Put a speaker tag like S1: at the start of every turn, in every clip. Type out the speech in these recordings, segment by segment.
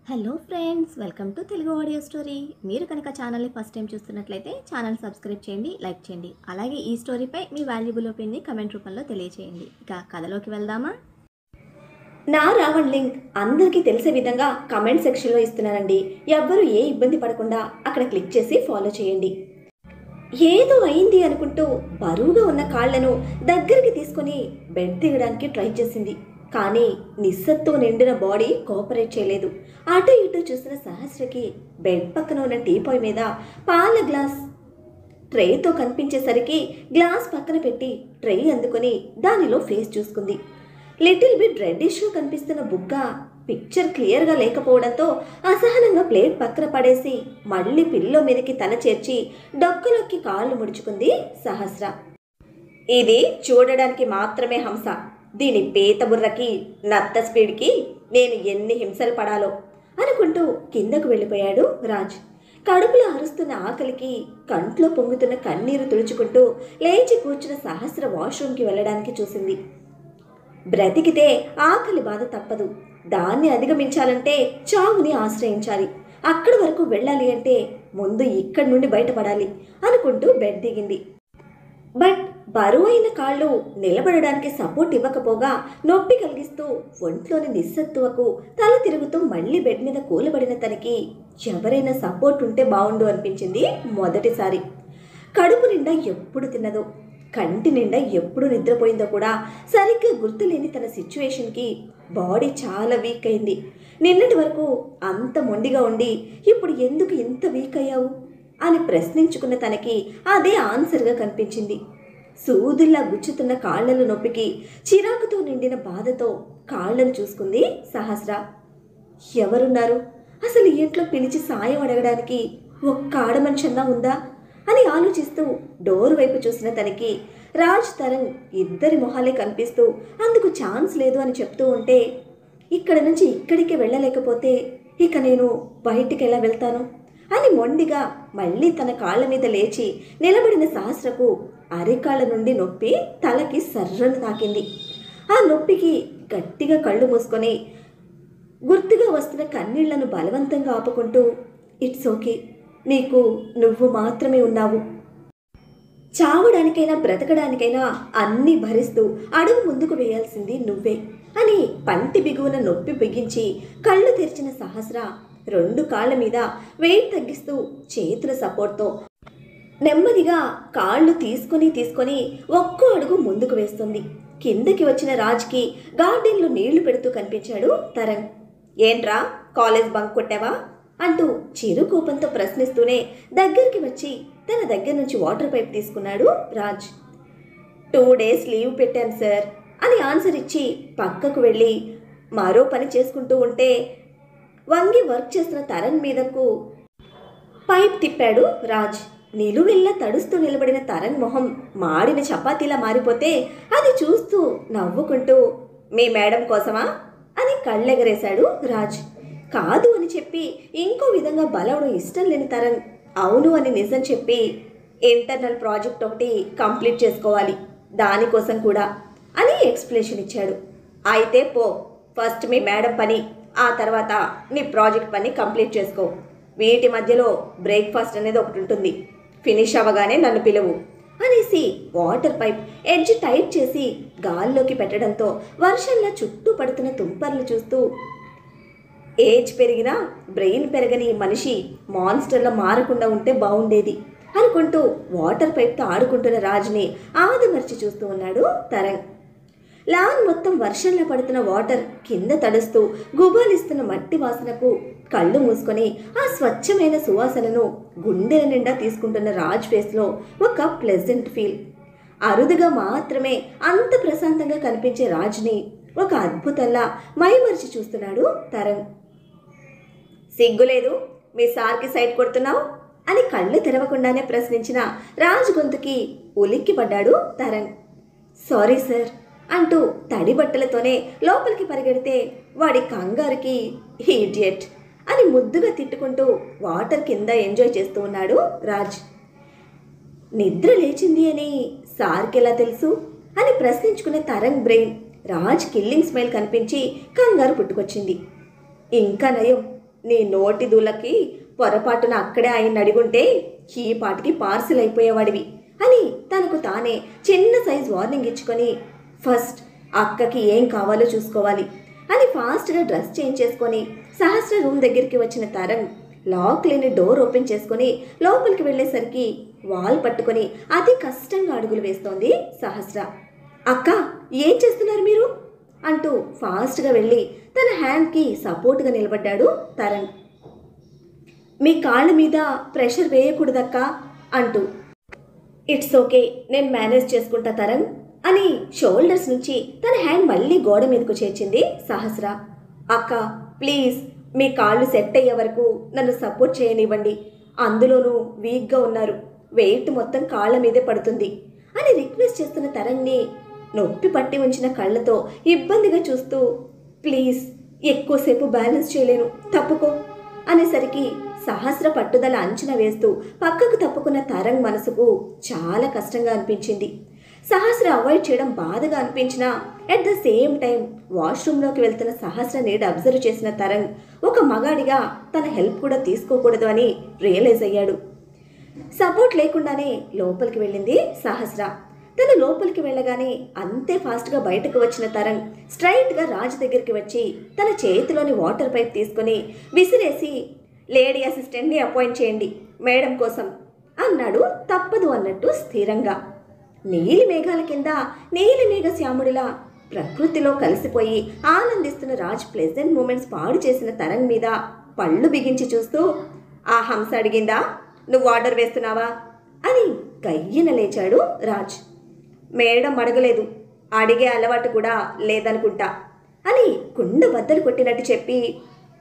S1: Hello friends, welcome to Telugu audio story. మీరు కనుక ఛానల్ని ఫస్ట్ టైం చూస్తున్నట్లయితే ఛానల్ సబ్స్క్రైబ్ చేయండి, లైక్ చేయండి. అలాగే ఈ స్టోరీపై మీ వాల్యుబుల్ ఒపీనియన్ని కమెంట్ రూపంలో తెలియచేయండి. ఇక కథలోకి వెళ్దామా?
S2: నా రావణ్ లింక్ అందరికీ తెలిసే విధంగా కమెంట్ సెక్షన్లో ఇస్తున్నానండి. ఎవ్వరూ ఏ ఇబ్బంది పడకుండా అక్కడ క్లిక్ చేసి ఫాలో చేయండి. ఏదో అయింది అనుకుంటూ బరువుగా ఉన్న కాళ్లను దగ్గరికి తీసుకొని బెడ్ దిగడానికి ట్రై చేసింది. కానీ నిస్సత్తువ నిండిన బాడీ కోఆపరేట్ చేయలేదు. అటు ఇటు చూసిన సహస్రకి బెడ్ పక్కన ఉన్న టీపాయ్ మీద పాల గ్లాస్ ట్రేతో కనిపించేసరికి గ్లాస్ పక్కన పెట్టి ట్రే అందుకొని దానిలో ఫేస్ చూసుకుంది. లిటిల్ బిట్ రెడ్డిష్గా కనిపిస్తున్న బుగ్గ పిక్చర్ క్లియర్గా లేకపోవడంతో అసహనంగా ప్లేట్ పక్కన పడేసి మళ్ళీ పిల్లో మీదకి తల చేర్చి డొక్కలోకి కాళ్ళు ముడుచుకుంది సహస్ర. ఇది చూడడానికి మాత్రమే హంస. దీని పేత బుర్రకి నత్త స్పీడ్కి నేను ఎన్ని హింసలు పడాలో అనుకుంటూ కిందకు వెళ్ళిపోయాడు రాజ్. కడుపులో అరుస్తున్న ఆకలికి కంట్లో పొంగుతున్న కన్నీరు తుడుచుకుంటూ లేచి కూర్చున్న సహస్ర వాష్రూమ్కి వెళ్ళడానికి చూసింది. బ్రతికితే ఆకలి బాధ తప్పదు. దాన్ని అధిగమించాలంటే చావుని ఆశ్రయించాలి. అక్కడి వరకు వెళ్ళాలి అంటే ముందు ఇక్కడి నుండి బయటపడాలి అనుకుంటూ బెడ్ దిగింది. బట్ బరువైన కాళ్ళు నిలబడడానికి సపోర్ట్ ఇవ్వకపోగా నొప్పి కలిగిస్తూ ఒంట్లోని నిస్సత్తువకు తల తిరుగుతూ మళ్ళీ బెడ్ మీద కూలబడిన తనకి ఎవరైనా సపోర్ట్ ఉంటే బాగుండు అనిపించింది మొదటిసారి. కడుపు నిండా ఎప్పుడు తిన్నదో, కంటి నిండా ఎప్పుడు నిద్రపోయిందో కూడా సరిగ్గా గుర్తులేని తన సిచ్యువేషన్కి బాడీ చాలా వీక్ అయింది. నిన్నటి వరకు అంత మొండిగా ఉండి ఇప్పుడు ఎందుకు ఇంత వీక్ అయ్యావు అని ప్రశ్నించుకున్న తనకి అదే ఆన్సర్గా కనిపించింది. సూదుల్లా గుచ్చుతున్న కాళ్లలో నొప్పికి చిరాకుతో నిండిన బాధతో కాళ్లను చూసుకుంది సహస్ర. ఎవరున్నారు అసలు ఇంట్లో పిలిచి సాయం అడగడానికి? ఒక్క ఆడమనిషన్నా ఉందా అని ఆలోచిస్తూ డోర్ వైపు చూసిన తనకి రాజ్ తరంగ్ ఇద్దరి మొహాలే కనిపిస్తూ అందుకు ఛాన్స్ లేదు అని చెప్తూ ఉంటే, ఇక్కడ నుంచి ఇక్కడికి వెళ్ళలేకపోతే ఇక నేను బయటికి ఎలా వెళ్తాను అని మొండిగా మళ్ళీ తన కాళ్ళ మీద లేచి నిలబడిన సహస్రకు అరికాళ్ళ నుండి నొప్పి తలకి సర్రను తాకింది. ఆ నొప్పికి గట్టిగా కళ్ళు మూసుకొని గుర్తుగా వస్తున్న కన్నీళ్లను బలవంతంగా ఆపుకుంటూ, ఇట్స్ ఓకే, నీకు నువ్వు మాత్రమే ఉన్నావు. చావడానికైనా బ్రతకడానికైనా అన్నీ భరిస్తూ అడుగు ముందుకు వేయాల్సింది నువ్వే అని పంటి బిగువున నొప్పి బిగించి కళ్ళు తెరిచిన సహస్ర రెండు కాళ్ళ మీద వెయిట్ తగ్గిస్తూ చేతుల సపోర్ట్తో నెమ్మదిగా కాళ్ళు తీసుకొని ఒక్కో అడుగు ముందుకు వేస్తుంది. కిందకి వచ్చిన రాజ్కి గార్డెన్లో నీళ్లు పెడుతూ కనిపించాడు తరంగ్. ఏంట్రా, కాలేజ్ బంక్ కొట్టావా అంటూ చిరు కోపంతో ప్రశ్నిస్తూనే దగ్గరికి వచ్చి తన దగ్గర నుంచి వాటర్ పైప్ తీసుకున్నాడు రాజ్. 2 days లీవ్ పెట్టాను సార్ అని ఆన్సర్ ఇచ్చి పక్కకు వెళ్ళి మరో పని చేసుకుంటూ ఉంటే వంగి వర్క్ చేస్తున్న తరంగ్ మీదకు పైప్ తిప్పాడు రాజ్. నిలువెల్లా తడుస్తూ నిలబడిన తరంగ్ మొహం మాడిన చపాతీలా మారిపోతే అది చూస్తూ నవ్వుకుంటూ, మీ మేడం కోసమా అని కళ్ళెగరేశాడు రాజ్. కాదు అని చెప్పి ఇంకో విధంగా బలవడం ఇష్టం లేని తరంగ్ అవును అని నిజం చెప్పి, ఇంటర్నల్ ప్రాజెక్ట్ ఒకటి కంప్లీట్ చేసుకోవాలి, దానికోసం కూడా అని ఎక్స్ప్లెనేషన్ ఇచ్చాడు. అయితే పో, ఫస్ట్ మీ మేడం పని, ఆ తర్వాత నీ ప్రాజెక్ట్ పని కంప్లీట్ చేసుకో. వీటి మధ్యలో బ్రేక్ఫాస్ట్ అనేది ఒకటి ఉంటుంది, ఫినిష్ అవ్వగానే నన్ను పిలువు అనేసి వాటర్ పైప్ ఎడ్జ్ టైట్ చేసి గాల్లోకి పెట్టడంతో వర్షంలో చుట్టూ పడుతున్న తుంపర్లు చూస్తూ, ఏజ్ పెరిగినా బ్రెయిన్ పెరగని మనిషి మాన్స్టర్లో మారకుండా ఉంటే బాగుండేది అనుకుంటూ వాటర్ పైప్తో ఆడుకుంటున్న రాజ్ని ఆదమర్చి చూస్తూ ఉన్నాడు తరంగ్. లాన్ మొత్తం వర్షంలో పడుతున్న వాటర్ కింద తడుస్తూ గుబాలిస్తున్న మట్టి వాసనకు కళ్ళు మూసుకొని ఆ స్వచ్ఛమైన సువాసనను గుండెల నిండా తీసుకుంటున్న రాజ్ ఫేస్లో ఒక ప్లెజెంట్ ఫీల్. అరుదుగా మాత్రమే అంత ప్రశాంతంగా కనిపించే రాజ్ని ఒక అద్భుతంలా మైమరిచి చూస్తున్నాడు తరంగ్. సిగ్గులేదు, మీ సార్కి సైట్ కొడుతున్నావు అని కళ్ళు తెరవకుండానే ప్రశ్నించిన రాజ్ గొంతుకి ఉలిక్కి పడ్డాడు తరంగ్. సారీ సార్ అంటూ తడి బట్టలతోనే లోపలికి పరిగెడితే వాడి కంగారుకి ఈడియట్ అని ముద్దుగా తిట్టుకుంటూ వాటర్ కింద ఎంజాయ్ చేస్తూ ఉన్నాడు రాజ్. నిద్ర లేచింది అని సార్కి ఎలా తెలుసు అని ప్రశ్నించుకునే Tarang brain Raj killing smile కనిపించి కంగారు పుట్టుకొచ్చింది. ఇంకా నయం, నీ నోటి దూలకి పొరపాటున అక్కడే ఆయన అడిగుంటే ఈ పాటికి పార్సిల్ అయిపోయేవాడివి అని తనకు తానే చిన్న సైజ్ వార్నింగ్ ఇచ్చుకొని ఫస్ట్ అక్కకి ఏం కావాలో చూసుకోవాలి అని ఫాస్ట్గా డ్రెస్ చేంజ్ చేసుకొని సహస్ర రూమ్ దగ్గరికి వచ్చిన తరంగ్ లాక్ లేని డోర్ ఓపెన్ చేసుకొని లోపలికి వెళ్ళేసరికి వాల్ పట్టుకొని అతి కష్టంగా అడుగులు వేస్తోంది సహస్ర. అక్క, ఏం చేస్తున్నారు మీరు అంటూ ఫాస్ట్గా వెళ్ళి తన హ్యాండ్కి సపోర్ట్గా నిలబడ్డాడు తరంగ్. మీ కాళ్ళ మీద ప్రెషర్ వేయకూడదక్క అంటూ. ఇట్స్ ఓకే, నేను మేనేజ్ చేసుకుంటా తరంగ్ అని షోల్డర్స్ నుంచి తన హ్యాండ్ మళ్ళీ గోడ మీదకు చేర్చింది సహస్ర. అక్క ప్లీజ్, మీ కాళ్ళు సెట్ అయ్యే వరకు నన్ను సపోర్ట్ చేయనివ్వండి, అందులోనూ వీక్గా ఉన్నారు, వెయిట్ మొత్తం కాళ్ళ మీదే పడుతుంది అని రిక్వెస్ట్ చేస్తున్న తరంగ్ని నొప్పి పట్టి ఉంచిన కళ్ళతో ఇబ్బందిగా చూస్తూ ప్లీజ్ ఎక్కువసేపు బ్యాలెన్స్ చేయలేను, తప్పుకో అనేసరికి సహస్ర పట్టుదల అంచనా వేస్తూ పక్కకు తప్పుకున్న తరంగ్ మనసుకు చాలా కష్టంగా అనిపించింది. సహస్ర అవాయిడ్ చేయడం బాధగా అనిపించినా అట్ ద సేమ్ టైం వాష్రూమ్లోకి వెళ్తున్న సహస్ర నీడ్ అబ్జర్వ్ చేసిన తరంగ్ ఒక మగాడిగా తన హెల్ప్ కూడా తీసుకోకూడదు అని రియలైజ్ అయ్యాడు. సపోర్ట్ లేకుండానే లోపలికి వెళ్ళింది సహస్ర. తను లోపలికి వెళ్ళగానే అంతే ఫాస్ట్గా బయటకు వచ్చిన తరంగ్ స్ట్రైట్గా రాజ్ దగ్గరికి వచ్చి తన చేతిలోని వాటర్ పైప్ తీసుకొని విసిరేసి లేడీ అసిస్టెంట్ని అపాయింట్ చేయండి మేడం కోసం అన్నాడు తప్పదు అన్నట్టు స్థిరంగా. నీలి మేఘాల కింద నీలి మేఘ శ్యాముడిలా ప్రకృతిలో కలిసిపోయి ఆనందిస్తున్న రాజ్ ప్లెజెంట్ మూమెంట్స్ పాడు చేసిన తరంగ్ మీద పళ్ళు బిగించి చూస్తూ ఆ హంస అడిగిందా, నువ్వు ఆర్డర్ వేస్తున్నావా అని గయ్యన లేచాడు రాజ్. మేడం అడగలేదు, అడిగే అలవాటు కూడా లేదనుకుంటా అని కుండ బద్దలు కొట్టినట్టు చెప్పి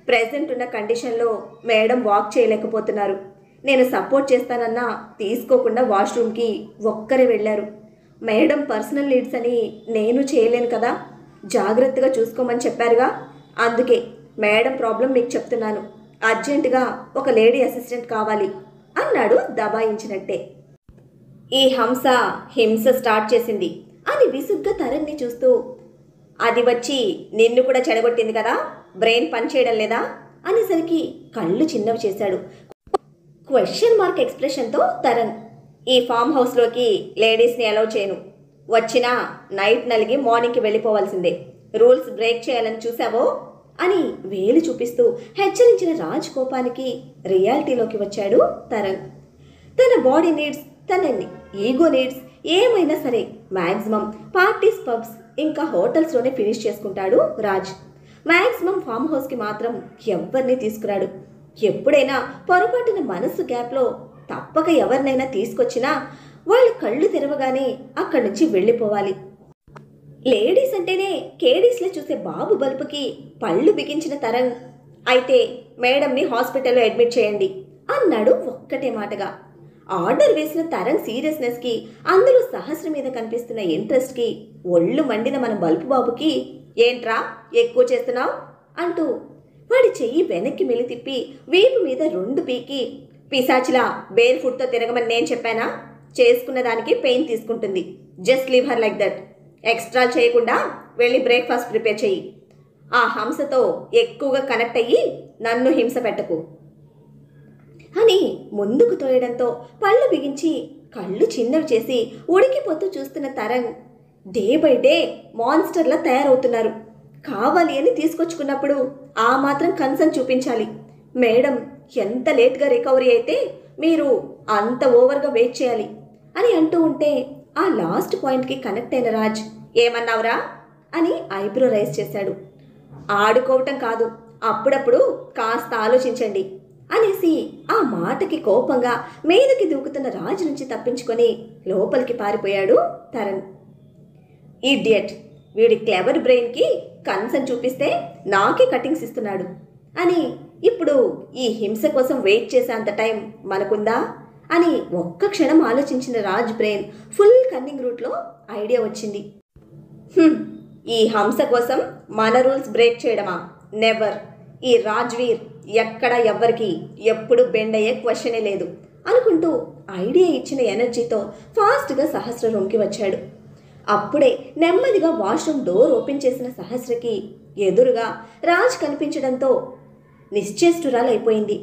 S2: ప్రెజెంట్ ఉన్న కండిషన్లో మేడం వాక్ చేయలేకపోతున్నారు, నేను సపోర్ట్ చేస్తానన్నా తీసుకోకుండా వాష్రూమ్కి ఒక్కరే వెళ్ళారు. మేడం పర్సనల్ నీడ్స్ అని నేను చేయలేను కదా, జాగ్రత్తగా చూసుకోమని చెప్పారుగా, అందుకే మేడం ప్రాబ్లం మీకు చెప్తున్నాను, అర్జెంటుగా ఒక లేడీ అసిస్టెంట్ కావాలి అన్నాడు దబాయించినట్టే. ఈ హంస హింస స్టార్ట్ చేసింది అని విసుగ్గా తరంగ్ని చూస్తూ అది వచ్చి నిన్ను కూడా చెడగొట్టింది కదా, బ్రెయిన్ పనిచేయడం లేదా అనేసరికి కళ్ళు చిన్నవి చేశాడు. క్వశ్చన్ మార్క్ ఎక్స్ప్రెషన్తో తరంగ్ ఈ ఫామ్ హౌస్లోకి లేడీస్ని అలౌ చేయను, వచ్చినా నైట్ నలిగి మార్నింగ్కి వెళ్ళిపోవాల్సిందే, రూల్స్ బ్రేక్ చేయాలని చూసావో అని వేలు చూపిస్తూ హెచ్చరించిన రాజ్ కోపానికి రియాలిటీలోకి వచ్చాడు తరంగ్. తన బాడీ నీడ్స్, తన ఈగో నీడ్స్ ఏమైనా సరే మ్యాక్సిమం పార్టీస్, పబ్స్ ఇంకా హోటల్స్లోనే ఫినిష్ చేసుకుంటాడు రాజ్. మ్యాక్సిమం ఫామ్ హౌస్కి మాత్రం ఎవరిని తీసుకురాడు. ఎప్పుడైనా పొరపాటున మనసు గ్యాప్లో తప్పక ఎవరినైనా తీసుకొచ్చినా వాళ్ళు కళ్ళు తెరవగానే అక్కడి నుంచి వెళ్ళిపోవాలి. లేడీస్ అంటేనే కేడీస్లో చూసే బాబు బల్పుకి పళ్ళు బిగించిన తరంగ్ అయితే మేడంని హాస్పిటల్లో అడ్మిట్ చేయండి అన్నాడు ఒక్కటే మాటగా. ఆర్డర్ వేసిన తరంగ్ సీరియస్నెస్కి, అందులో సహస్ర మీద కనిపిస్తున్న ఇంట్రెస్ట్కి ఒళ్ళు మండిన మన బల్పు బాబుకి ఏంట్రా ఎక్కువ చేస్తున్నావు అంటూ వాడి చెయ్యి వెనక్కి మెలితిప్పి వీపు మీద 2 పీకి పిశాచిలా బేర్ ఫుడ్తో తిరగమని నేను చెప్పానా, చేసుకున్న దానికి పెయిన్ తీసుకుంటుంది, just leave her like that, extra చేయకుండా వెళ్ళి బ్రేక్ఫాస్ట్ ప్రిపేర్ చెయ్యి, ఆ హంసతో ఎక్కువగా కనెక్ట్ అయ్యి నన్ను హింస పెట్టకు అని ముందుకు తోయడంతో పళ్ళు బిగించి కళ్ళు చిన్నవి చేసి ఉడికిపోతూ చూస్తున్న తరంగ్ డే బై డే మాన్స్టర్లా తయారవుతున్నారు, కావాలి అని తీసుకొచ్చుకున్నప్పుడు ఆ మాత్రం కన్సర్న్ చూపించాలి, మేడం ఎంత లేట్గా రికవరీ అయితే మీరు అంత ఓవర్గా వెయిట్ చేయాలి అని అంటూ ఉంటే ఆ లాస్ట్ పాయింట్కి కనెక్ట్ అయిన రాజ్ ఏమన్నావురా అని ఐబ్రో రైజ్ చేశాడు. ఆడుకోవటం కాదు, అప్పుడప్పుడు కాస్త ఆలోచించండి అనేసి ఆ మాటకి కోపంగా మీదకి దూకుతున్న రాజు నుంచి తప్పించుకొని లోపలికి పారిపోయాడు తరంగ్. ఇడియట్, వీడి క్లెవర్ బ్రెయిన్కి కన్సర్న్ చూపిస్తే నాకే కటింగ్స్ ఇస్తున్నాడు అని ఇప్పుడు ఈ హింస కోసం వెయిట్ చేసేంత టైం మనకుందా అని ఒక్క క్షణం ఆలోచించిన రాజ్ బ్రెయిన్ ఫుల్ కన్నింగ్ రూట్లో ఐడియా వచ్చింది. ఈ హంస కోసం మన రూల్స్ బ్రేక్ చేయడమా, నెవర్, ఈ రాజ్వీర్ ఎక్కడ ఎవ్వరికి ఎప్పుడు బెండ్ అయ్యే క్వశ్చనే లేదు అనుకుంటూ ఐడియా ఇచ్చిన ఎనర్జీతో ఫాస్ట్గా సహస్ర రూమ్కి వచ్చాడు. అప్పుడే నెమ్మదిగా వాష్రూమ్ డోర్ ఓపెన్ చేసిన సహస్రకి ఎదురుగా రాజ్ కనిపించడంతో నిశ్చేష్టురాలైపోయింది.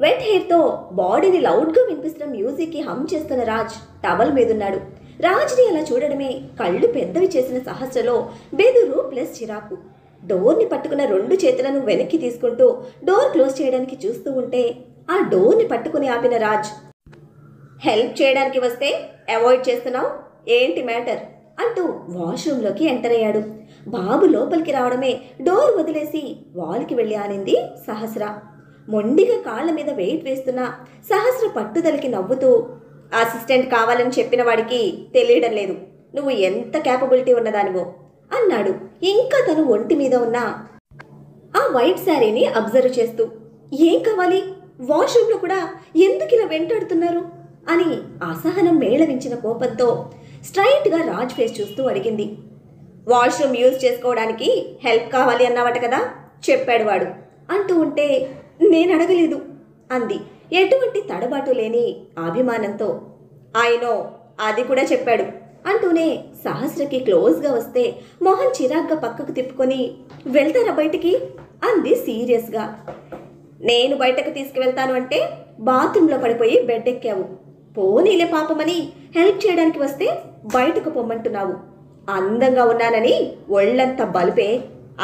S2: వెట్ హెయిర్తో బాడీని లౌడ్గా వినిపిస్తున్న మ్యూజిక్కి హమ్ చేస్తున్న రాజ్ టవల్ మీదున్నాడు. రాజ్ని అలా చూడడమే కళ్ళు పెద్దవి చేసిన సహస్రలో బెదురు ప్లస్ చిరాకు. డోర్ని పట్టుకున్న 2 చేతులను వెనక్కి తీసుకుంటూ డోర్ క్లోజ్ చేయడానికి చూస్తూ ఉంటే ఆ డోర్ని పట్టుకుని ఆపిన రాజ్, హెల్ప్ చేయడానికి వస్తే అవాయిడ్ చేస్తున్నావు, ఏంటి మ్యాటర్ అంటూ వాష్రూమ్లోకి ఎంటర్ అయ్యాడు. బాబు లోపలికి రావడమే డోర్ వదిలేసి వాల్కి వెళ్ళి ఆనింది సహస్ర. మొండిగా కాళ్ల మీద వెయిట్ వేస్తున్న సహస్ర పట్టుదలకి నవ్వుతూ, అసిస్టెంట్ కావాలని చెప్పిన వాడికి తెలియడం లేదు నువ్వు ఎంత క్యాపబిలిటీ ఉన్నదానివో అన్నాడు. ఇంకా తను ఒంటి మీద ఉన్న ఆ వైట్ శారీని అబ్జర్వ్ చేస్తూ, ఏం కావాలి, వాష్రూమ్లో కూడా ఎందుకు ఇలా వెంటాడుతున్నారు అని అసహనం మేళవించిన కోపంతో స్ట్రైట్గా రాజ్ ఫేస్ చూస్తూ అడిగింది. వాష్రూమ్ యూజ్ చేసుకోవడానికి హెల్ప్ కావాలి అన్నావట కదా, చెప్పాడు వాడు అంటూ ఉంటే, నేను అడగలేదు అంది ఎటువంటి తడబాటు లేని అభిమానంతో. ఆయనో అది కూడా చెప్పాడు అంటూనే సహస్రకి క్లోజ్గా వస్తే మొహం చిరాగ్గా పక్కకు తిప్పుకొని, వెళ్తారా బయటికి అంది సీరియస్గా. నేను బయటకు తీసుకువెళ్తాను అంటే బాత్రూంలో పడిపోయి బెడ్ ఎక్కావు, పోనీలే పాపమని హెల్ప్ చేయడానికి వస్తే బయటకు పొమ్మంటున్నావు. అందంగా ఉన్నానని ఒళ్ళంతా బలిపే,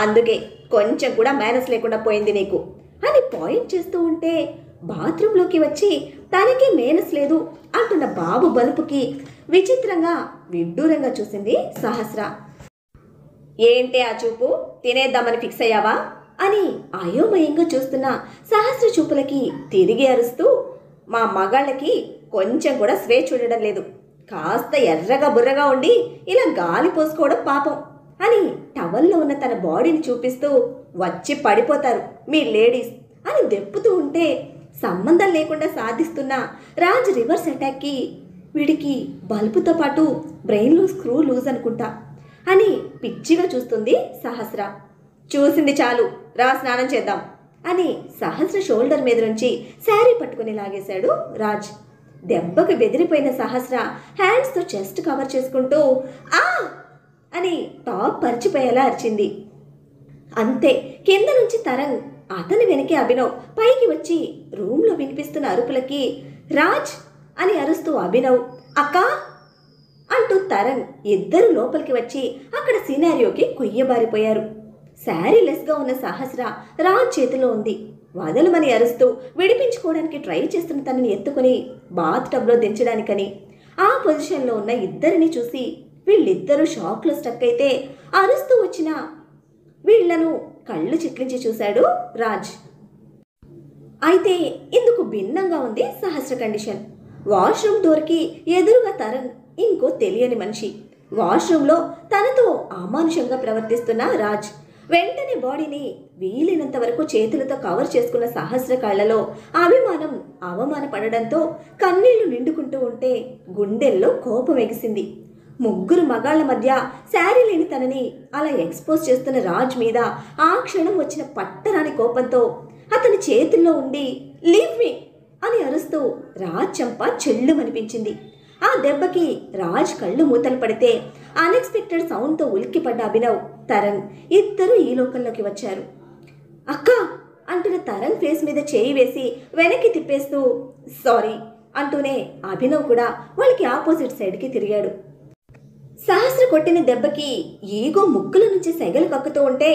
S2: అందుకే కొంచెం కూడా మేనస్ లేకుండా పోయింది నీకు అని పాయింట్ చేస్తూ ఉంటే బాత్రూంలోకి వచ్చి తనకి మేనస్ లేదు అంటున్న బాబు బలుపుకి విచిత్రంగా విడ్డూరంగా చూసింది సహస్ర. ఏంటి ఆ చూపు, తినేద్దామని ఫిక్స్ అయ్యావా అని అయోమయంగా చూస్తున్న సహస్ర చూపులకి తిరిగి అరుస్తూ, మా మగాళ్ళకి కొంచెం కూడా స్వేచ్ఛ ఉండడం లేదు, కాస్త ఎర్రగా బుర్రగా ఉండి ఇలా గాలి పోసుకోవడం పాపం అని టవల్లో ఉన్న తన బాడీని చూపిస్తూ, వచ్చి పడిపోతారు మీ లేడీస్ అని దెప్పుతూ ఉంటే సంబంధం లేకుండా సాధిస్తున్న రాజ్ రివర్స్ అటాక్కి వీడికి బల్బుతో పాటు బ్రెయిన్లో స్క్రూ లూజ్ అనుకుంటా అని పిచ్చిగా చూస్తుంది సహస్ర. చూసింది చాలు, రా స్నానం చేద్దాం అని సహస్ర షోల్డర్ మీద నుంచి శారీ పట్టుకుని లాగేశాడు రాజ్. దెబ్బకు బెదిరిపోయిన సహస్ర హ్యాండ్స్తో చెస్ట్ కవర్ చేసుకుంటూ ఆ అని టాప్ పరిచిపోయేలా అరిచింది. అంతే, కింద నుంచి తరంగ్, అతని వెనకే అభినవ్ పైకి వచ్చి రూమ్లో వినిపిస్తున్న అరుపులకి రాజ్ అని అరుస్తూ అభినవ్ అక్కా అంటూ తరంగ్ ఇద్దరు లోపలికి వచ్చి అక్కడ సినారియోకి కొయ్యబారిపోయారు. శారీ లెస్గా ఉన్న సహస్ర రాజ్ చేతిలో ఉంది. వదలమని అరుస్తూ విడిపించుకోవడానికి ట్రై చేస్తున్న తనని ఎత్తుకుని బాత్ టబ్లో దించడానికని ఆ పొజిషన్లో ఉన్న ఇద్దరిని చూసి వీళ్ళిద్దరూ షాక్లో స్టక్ అయితే అరుస్తూ వచ్చిన వీళ్లను కళ్ళు చిట్లించి చూశాడు రాజ్. అయితే ఇందుకు భిన్నంగా ఉంది సహస్ర కండిషన్. వాష్రూమ్ డోర్కి ఎదురుగా తరంగ్ ఇంకో తెలియని మనిషి. వాష్రూమ్లో తనతో అమానుషంగా ప్రవర్తిస్తున్న రాజ్. వెంటనే బాడీని వీలైనంత వరకు చేతులతో కవర్ చేసుకున్న సహస్ర కళ్ళలో అభిమానం అవమానపడడంతో కన్నీళ్లు నిండుకుంటూ ఉంటే గుండెల్లో కోపం ఎగిసింది. ముగ్గురు మగాళ్ల మధ్య శారీ లేని తనని అలా ఎక్స్పోజ్ చేస్తున్న రాజ్ మీద ఆ క్షణం వచ్చిన పట్టరాని కోపంతో అతని చేతుల్లో ఉండి లీవ్ మీ అని అరుస్తూ రాజ్ చెంప చెల్లుమనిపించింది. ఆ దెబ్బకి రాజ్ కళ్ళు మూతలు పడితే అన్ఎక్స్పెక్టెడ్ సౌండ్తో ఉలిక్కిపడ్డ అభినవ్, తరంగ్ ఇద్దరు ఈ లోకంలోకి వచ్చారు. అక్క అంటున్న తరంగ్ ఫేస్ మీద చేయి వేసి వెనక్కి తిప్పేస్తూ సారీ అంటూనే అభినవ్ కూడా వాళ్ళకి ఆపోజిట్ సైడ్కి తిరిగాడు. సహస్ర కొట్టిన దెబ్బకి ఈగో ముక్కుల నుంచి సెగలు కక్కుతూ ఉంటే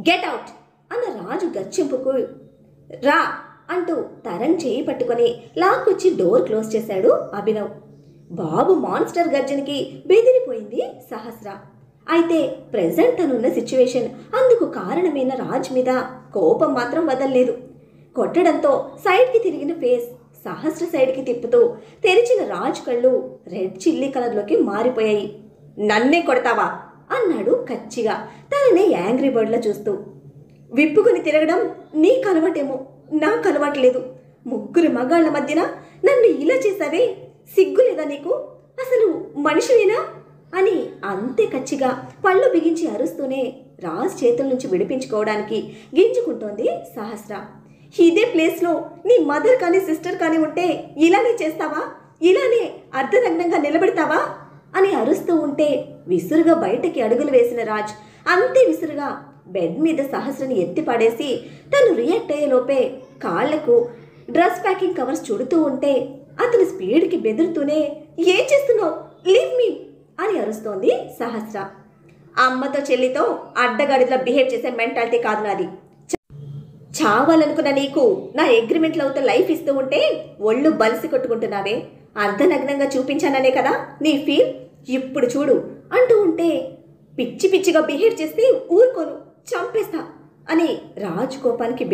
S2: గెట్ అవుట్ అన్న రాజు గచ్చింపుకు రా అంటూ తరంగ్ చేయి పట్టుకొని లాక్కొచ్చి డోర్ క్లోజ్ చేశాడు అభినవ్. బాబు మాన్స్టర్ గర్జనకి బెదిరిపోయింది సహస్ర. అయితే ప్రెజెంట్ తనున్న సిచ్యువేషన్, అందుకు కారణమైన రాజ్ మీద కోపం మాత్రం వదల్లేదు. కొట్టడంతో సైడ్కి తిరిగిన ఫేస్ సహస్ర సైడ్కి తిప్పుతూ తెరిచిన రాజ్ కళ్ళు రెడ్ చిల్లీ కలర్లోకి మారిపోయాయి. నన్నే కొడతావా అన్నాడు కచ్చిగా తనని యాంగ్రీ బర్డ్లా చూస్తూ. విప్పుకొని తిరగడం నీకు అలవాటేమో, నాకు అలవాట్లేదు. ముగ్గురు మగాళ్ల మధ్యన నన్ను ఇలా చేసావే, సిగ్గులేదా నీకు, అసలు మనిషివేనా అని అంతే కచ్చిగా పళ్ళు బిగించి అరుస్తూనే రాజ్ చేతుల నుంచి విడిపించుకోవడానికి గింజుకుంటోంది సహస్ర. ఇదే ప్లేస్లో నీ మదర్ కానీ సిస్టర్ కానీ ఉంటే ఇలానే చేస్తావా, ఇలానే అర్ధనగ్నంగా నిలబెడతావా అని అరుస్తూ ఉంటే విసురుగా బయటకి అడుగులు వేసిన రాజ్ అంతే విసురుగా బెడ్ మీద సహస్రని ఎత్తి పడేసి తను రియాక్ట్ అయ్యేలోపే కాళ్లకు డ్రెస్ ప్యాకింగ్ కవర్స్ చుడుతూ ఉంటే అతని స్పీడ్కి బెదురుతూనే ఏం చేస్తున్నావు, లీవ్ మీ అని అరుస్తోంది సహస్ర. అమ్మతో చెల్లితో అడ్డగాడిలో బిహేవ్ చేసే మెంటాలిటీ కాదు నాది. చావాలనుకున్న నీకు నా అగ్రిమెంట్లో అవుతూ లైఫ్ ఇస్తూ ఉంటే ఒళ్ళు బలిసి కొట్టుకుంటున్నావే, అర్ధనగ్నంగా చూపించాననే కదా నీ ఫీల్, ఇప్పుడు చూడు అంటూ ఉంటే పిచ్చి పిచ్చిగా బిహేవ్ చేస్తే ఊరుకోను, చంపేస్తా అని రాజ్ కోపానికి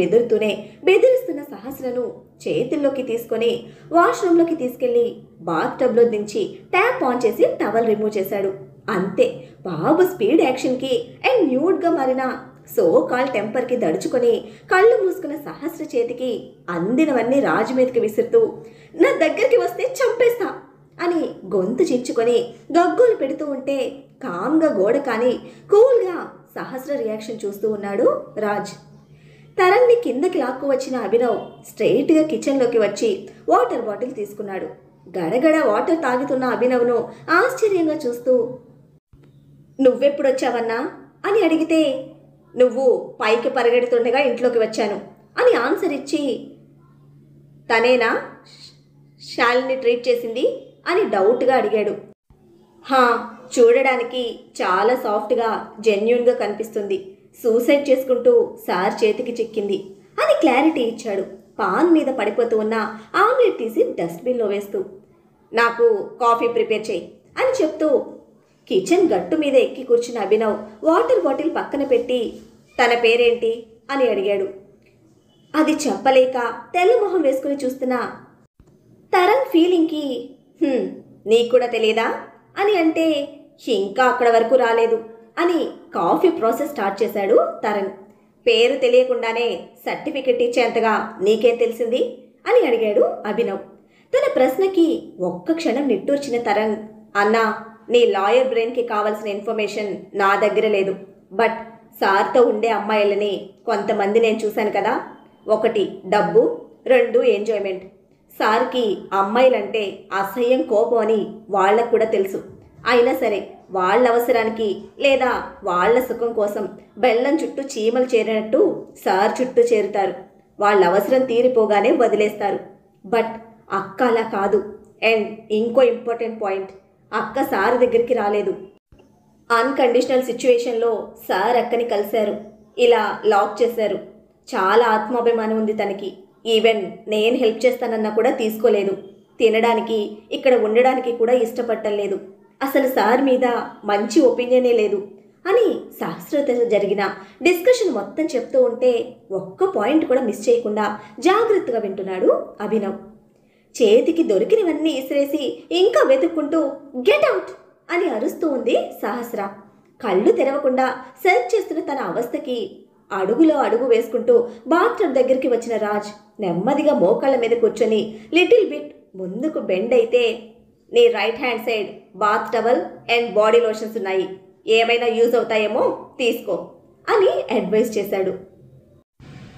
S2: బెదిరిస్తున్న సహస్రను చేతుల్లోకి తీసుకొని వాష్రూమ్లోకి తీసుకెళ్లి బాత్టబ్లో దించి ట్యాప్ ఆన్ చేసి టవల్ రిమూవ్ చేశాడు. అంతే, బాబు స్పీడ్ యాక్షన్కి అండ్ న్యూడ్గా మారిన సో కాల్ టెంపర్కి దడుచుకొని కళ్ళు మూసుకున్న సహస్ర చేతికి అందినవన్నీ రాజు మీదకి విసురుతూ నా దగ్గరికి వస్తే చంపేస్తా అని గొంతు చించుకొని గగ్గోలు పెడుతూ ఉంటే కామ్గా గోడ కాని కూల్గా సహస్ర రియాక్షన్ చూస్తూ ఉన్నాడు రాజ్. తరణ్ని కిందకి లాక్కు వచ్చిన అభినవ్ స్ట్రెయిట్గా కిచెన్లోకి వచ్చి వాటర్ బాటిల్ తీసుకున్నాడు. గడగడ వాటర్ తాగుతున్న అభినవ్ను ఆశ్చర్యంగా చూస్తూ నువ్వెప్పుడొచ్చావన్నా అని అడిగితే నువ్వు పైకి పరిగెడుతుండగా ఇంట్లోకి వచ్చాను అని ఆన్సర్ ఇచ్చి తనేనా శాలిని ట్రీట్ చేసింది అని డౌట్గా అడిగాడు. చూడడానికి చాలా సాఫ్ట్గా జెన్యూన్గా కనిపిస్తుంది, సూసైడ్ చేసుకుంటూ సార్ చేతికి చిక్కింది అని క్లారిటీ ఇచ్చాడు. పాన్ మీద పడిపోతూ ఉన్న ఆమ్లెట్ తీసి డస్ట్బిన్లో వేస్తూ నాకు కాఫీ ప్రిపేర్ చేయి అని చెప్తూ కిచెన్ గట్టు మీద ఎక్కి కూర్చున్న అభినవ్ వాటర్ బాటిల్ పక్కన పెట్టి తన పేరేంటి అని అడిగాడు. అది చెప్పలేక తెల్లమొహం వేసుకుని చూస్తున్న తరణ్ ఫీలింగ్కి నీకు కూడా తెలియదా అని అంటే ఇంకా అక్కడ వరకు రాలేదు అని కాఫీ ప్రాసెస్ స్టార్ట్ చేశాడు తరణ్. పేరు తెలియకుండానే సర్టిఫికెట్ ఇచ్చేంతగా నీకేం తెలిసింది అని అడిగాడు అభినవ్. తన ప్రశ్నకి ఒక్క క్షణం నిట్టూర్చిన తరణ్ అన్నా నీ లాయర్ బ్రెయిన్కి కావాల్సిన ఇన్ఫర్మేషన్ నా దగ్గర లేదు, బట్ సార్తో ఉండే అమ్మాయిలని కొంతమంది నేను చూశాను కదా, 1 డబ్బు, 2 ఎంజాయ్మెంట్. సార్కి అమ్మాయిలంటే అసహ్యం కోపం అని వాళ్ళకు కూడా తెలుసు. అయినా సరే వాళ్ళ అవసరానికి లేదా వాళ్ళ సుఖం కోసం బెల్లం చుట్టూ చీమలు చేరినట్టు సార్ చుట్టూ చేరుతారు. వాళ్ళ అవసరం తీరిపోగానే వదిలేస్తారు. బట్ అక్క అలా కాదు. అండ్ ఇంకో ఇంపార్టెంట్ పాయింట్, అక్క సార్ దగ్గరికి రాలేదు. అన్కండిషనల్ సిచ్యువేషన్లో సార్ అక్కని కలిశారు, ఇలా లాక్ చేశారు. చాలా ఆత్మాభిమానం ఉంది తనకి. ఈవెన్ నేను హెల్ప్ చేస్తానన్నా కూడా తీసుకోలేదు. తినడానికి ఇక్కడ ఉండడానికి కూడా ఇష్టపడటం లేదు. అసలు సార్ మీద మంచి ఒపీనియనే లేదు అని సహస్రతో జరిగిన డిస్కషన్ మొత్తం చెప్తూ ఉంటే ఒక్క పాయింట్ కూడా మిస్ చేయకుండా జాగ్రత్తగా వింటున్నాడు అభినవ్. చేతికి దొరికినవన్నీ ఇసిరేసి ఇంకా వెతుక్కుంటూ గెట్ అవుట్ అని అరుస్తూ ఉంది సహస్ర. కళ్ళు తెరవకుండా సెర్చ్ చేస్తున్న తన అవస్థకి అడుగులో అడుగు వేసుకుంటూ బాత్రూమ్ దగ్గరికి వచ్చిన రాజ్ నెమ్మదిగా మోకాళ్ళ మీద కూర్చొని లిటిల్ బిట్ ముందుకు బెండ్ అయితే నీ right hand side bath towel and body lotions ఉన్నాయి, ఏమైనా యూజ్ అవుతాయేమో తీసుకో అని అడ్వైస్ చేశాడు.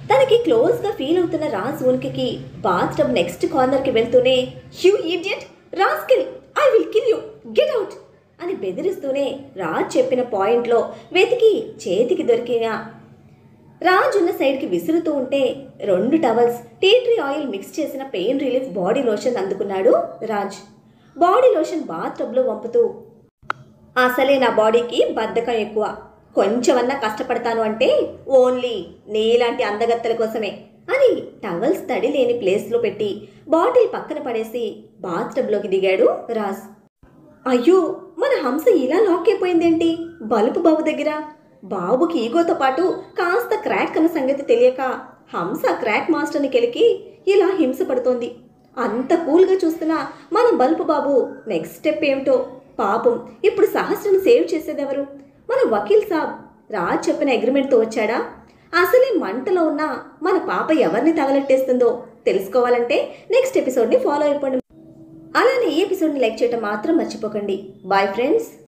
S2: తనకి క్లోజ్గా ఫీల్ అవుతున్న రాజ్ ఉనికికి బాత్ టబ్ నెక్స్ట్ కార్నర్కి వెళ్తూనే you idiot rascal, I will kill you, get out అని బెదిరిస్తూనే రాజ్ చెప్పిన పాయింట్లో వెతికి చేతికి దొరికిన రాజ్ ఉన్న సైడ్కి విసురుతూ ఉంటే 2 towels tea tree oil mix చేసిన పెయిన్ రిలీఫ్ బాడీ లోషన్ అందుకున్నాడు రాజ్. బాడీ లోషన్ బాత్ టబ్లో వంపుతూ అసలే నా బాడీకి బద్ధకం ఎక్కువ, కొంచెమన్నా కష్టపడతాను అంటే ఓన్లీ నీలాంటి అందగత్తెల కోసమే అని టవల్స్ తడి లేని ప్లేస్లో పెట్టి బాటిల్ పక్కన పడేసి బాత్ టబ్లోకి దిగాడు రాజ్. అయ్యో, మన హంస ఇలా లాక్ అయిపోయిందేంటి బలుపు బాబు దగ్గర? బాబుకి ఈగోతో పాటు కాస్త క్రాక్ అన్న సంగతి తెలియక హంస క్రాక్ మాస్టర్ని కెలికి ఇలా హింస పడుతోంది. అంత కూల్గా చూస్తున్న మన బలుపు బాబు నెక్స్ట్ స్టెప్ ఏమిటో పాపం. ఇప్పుడు సహస్రను సేవ్ చేసేదెవరు? మన వకీల్ సాబ్ రాజ్ చెప్పిన అగ్రిమెంట్తో వచ్చాడా? అసలే మంటలో ఉన్న మన పాప ఎవరిని తగలెట్టేస్తుందో తెలుసుకోవాలంటే నెక్స్ట్ ఎపిసోడ్ని ఫాలో అయిపోండి. అలానే ఈ ఎపిసోడ్ని లైక్ చేయడం మాత్రం మర్చిపోకండి. Bye friends.